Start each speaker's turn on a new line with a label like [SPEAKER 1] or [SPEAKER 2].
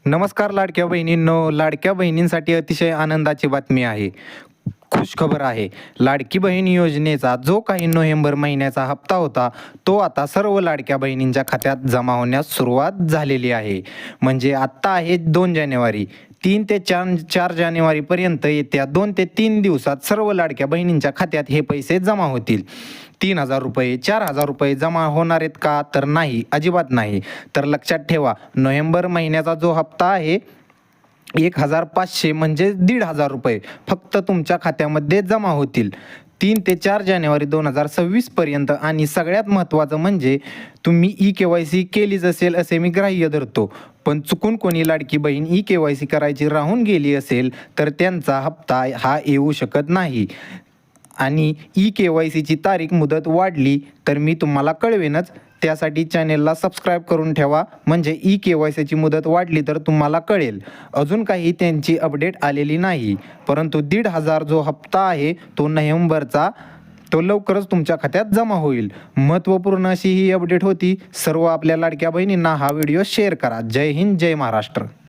[SPEAKER 1] नमस्कार लाडक्या बहिणींनो, लाडक्या बहिणींसाठी अतिशय आनंदाची बातमी आहे. खुशखबर आहे. लाडकी बहीण योजनेचा जो काही नोव्हेंबर महिन्याचा हप्ता होता, तो आता सर्व लाडक्या बहिणींच्या खात्यात जमा होण्यास सुरुवात झालेली आहे. म्हणजे आत्ता आहे 2 जानेवारी. 3 ते 4 जानेवारीपर्यंत येत्या 2 ते 3 दिवसात सर्व लाडक्या बहिणींच्या खात्यात हे पैसे जमा होतील. 3,000 रुपये, 4,000 रुपये जमा होणार आहेत का? तर नाही, अजिबात नाही. तर लक्षात ठेवा, नोव्हेंबर महिन्याचा जो हप्ता आहे 1,500 म्हणजे 1,500 रुपये फक्त तुमच्या खात्यामध्ये जमा होतील 3 ते 4 जानेवारी 2026 पर्यंत. आणि सगळ्यात महत्त्वाचं म्हणजे तुम्ही KYC केलीच असेल असे मी ग्राह्य धरतो. पण चुकून कोणी लाडकी बहीण KYC करायची राहून गेली असेल तर त्यांचा हप्ता हा येऊ शकत नाही. आणि KYCची तारीख मुदत वाढली तर मी तुम्हाला कळवेनच. त्यासाठी चॅनेलला सबस्क्राईब करून ठेवा, म्हणजे KYCची मुदत वाढली तर तुम्हाला कळेल. अजून काही त्यांची अपडेट आलेली नाही, परंतु 1,500 जो हप्ता आहे तो नोव्हेंबरचा, तो लवकरच तुमच्या खात्यात जमा होईल. महत्त्वपूर्ण अशी ही अपडेट होती. सर्व आपल्या लाडक्या बहिणींना हा व्हिडिओ शेअर करा. जय हिंद, जय महाराष्ट्र.